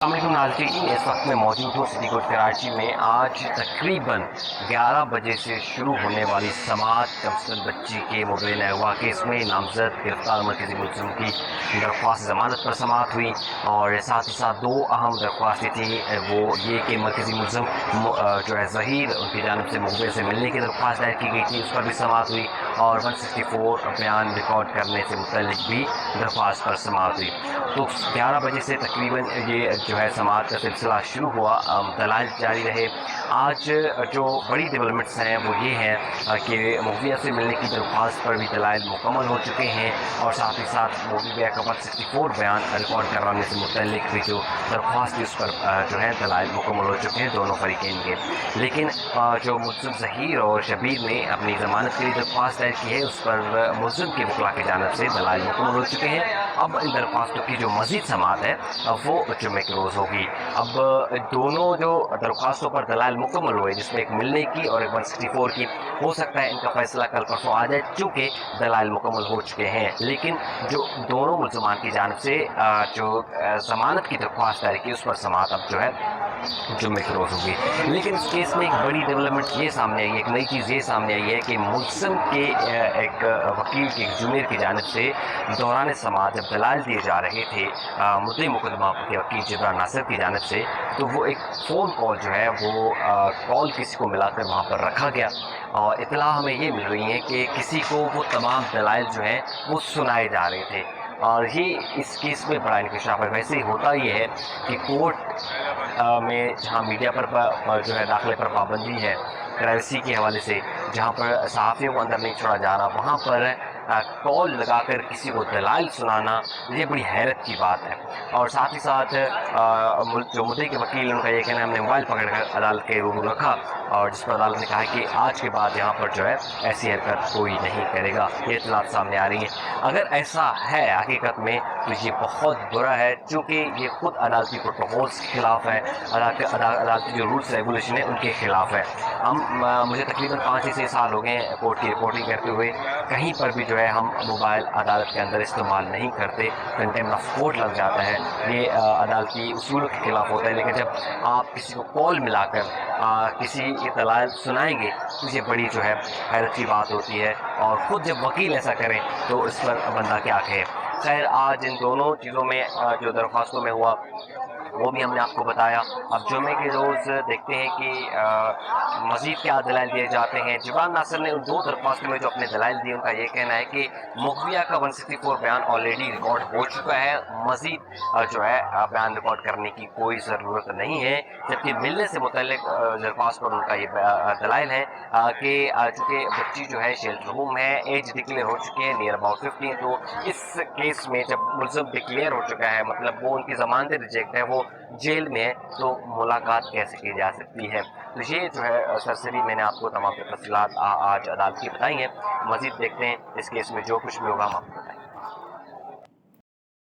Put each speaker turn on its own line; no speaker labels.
السلام علیکم ناظرین، اس وقت میں موجود ہوں سٹی کوٹ کراچی میں۔ آج تقریباً 11 بجے سے شروع ہونے والی سماعت کمسن بچی کے مبینہ اغوا کیس میں نامزد گرفتار مرکزی ملزم کی درخواست ضمانت پر سماعت ہوئی، اور ساتھ ہی ساتھ دو اہم درخواستیں تھیں۔ وہ یہ کہ مرکزی ملزم جو ہے ظہیر، ان کی جانب سے مخبر سے ملنے کی درخواست دائر کی گئی تھی، اس پر بھی سماعت ہوئی، اور 164 بیان ریکارڈ کرنے سے متعلق بھی درخواست پر سماعت ہوئی۔ تو 11 بجے سے تقریباً یہ جو ہے سماعت کا سلسلہ شروع ہوا، دلائل جاری رہے۔ آج جو بڑی ڈیولپمنٹس ہیں وہ یہ ہیں کہ مغویہ سے ملنے کی درخواست پر بھی دلائل مکمل ہو چکے ہیں، اور ساتھ ہی ساتھ مغویہ کا 164 بیان ریکارڈ کرانے سے متعلق بھی جو درخواست تھی اس پر جو ہے دلائل مکمل ہو چکے ہیں دونوں فریقین کے۔ لیکن جو ملزم ظہیر اور شبیر نے اپنی ضمانت کے لیے درخواست دائر کی ہے، اس پر ملزم کے وکلاء کی جانب سے دلائل مکمل ہو چکے ہیں۔ اب ان درخواستوں کی جو مزید سماعت ہے وہ جمعے کے روز ہوگی۔ اب دونوں جو درخواستوں پر دلائل مکمل ہوئے، جس میں ایک ملنے کی اور ایک 164 کی، ہو سکتا ہے ان کا فیصلہ کل پرسوں آ جائے، چونکہ دلائل مکمل ہو چکے ہیں۔ لیکن جو دونوں ملزمان کی جانب سے جو ضمانت کی درخواست دائر کی، اس پر سماعت اب جو ہے جمعے کے روز ہوگی۔ لیکن اس کیس میں ایک بڑی ڈیولپمنٹ یہ سامنے آئی ہے، ایک نئی چیز یہ سامنے آئی ہے کہ ملزم کے ایک وکیل کی، ایک جونیئر کی جانب سے دوران سماعت جب دلائل دیے جا رہے تھے مدعی مقدمہ کے وکیل جبران ناصر کی جانب سے، تو وہ ایک فون کال جو ہے وہ کال کسی کو ملا کر وہاں پر رکھا گیا، اور اطلاع ہمیں یہ مل رہی ہے کہ کسی کو وہ تمام دلائل جو ہیں وہ سنائے جا رہے تھے، اور یہ اس کیس میں بڑا انکشاف ہے۔ ویسے ہی ہوتا یہ ہے کہ کورٹ میں جہاں میڈیا پر جو ہے داخلے پر پابندی ہے پرائیویسی کے حوالے سے، جہاں پر صحافیوں کو اندر نہیں چھوڑا جا رہا، وہاں پر کال لگا کر کسی کو دلائل سنانا یہ بڑی حیرت کی بات ہے۔ اور ساتھ ہی ساتھ جو مدعی کے وکیل، ان کا یہ کہنا ہے ہم نے موبائل پکڑ کر عدالت کے روبرو رکھا، اور جس پر عدالت نے کہا کہ آج کے بعد یہاں پر جو ہے ایسی حرکت کوئی نہیں کرے گا۔ یہ اطلاعات سامنے آ رہی ہیں۔ اگر ایسا ہے حقیقت میں تو یہ بہت برا ہے، چونکہ یہ خود عدالتی پروٹوکولز کے خلاف ہے، عدالتی جو رولز ریگولیشن ہے ان کے خلاف ہے۔ مجھے تقریباً 5 سے 6 سال ہو گئے ہیں کورٹ کی رپورٹنگ کرتے ہوئے، کہیں پر بھی جو ہے ہم موبائل عدالت کے اندر استعمال نہیں کرتے، کنٹیمپٹ آف کورٹ لگ جاتا ہے، یہ عدالتی اصولوں کے خلاف ہوتا ہے۔ لیکن جب آپ کسی کو کال ملا کر کسی کی دلائل سنائیں گے تو یہ بڑی جو ہے حیرت کی بات ہوتی ہے، اور خود جب وکیل ایسا کریں تو اس پر بندہ کیا کہے۔ خیر، آج ان دونوں چیزوں میں جو درخواستوں میں ہوا وہ بھی ہم نے آپ کو بتایا۔ اب جمعے کے روز دیکھتے ہیں کہ مزید کیا دلائل دیے جاتے ہیں۔ جبران ناصر نے ان 2 درخواستوں میں جو اپنے دلائل دیے، ان کا یہ کہنا ہے کہ مغویہ کا 164 بیان آلریڈی ریکارڈ ہو چکا ہے، مزید جو ہے بیان ریکارڈ کرنے کی کوئی ضرورت نہیں ہے۔ جبکہ ملنے سے متعلق درخواست پر ان کا یہ دلائل ہے کہ چونکہ بچی جو ہے شیلٹر ہوم ہے، ایج ڈکلیئر ہو چکی ہے نیر اباؤٹ 15، تو اس کیس میں جب ملزم ڈکلیئر ہو چکا ہے، مطلب وہ ان کی ضمانت ریجیکٹ ہے، وہ جیل میں ہے، تو ملاقات کیسے کی جا سکتی ہے۔ تو یہ جو ہے سرسری میں نے آپ کو تمام تفصیلات آج عدالت کی بتائی ہیں۔ مزید دیکھتے ہیں اس کیس میں جو کچھ بھی ہوگا ہم آپ کو بتائیں گے۔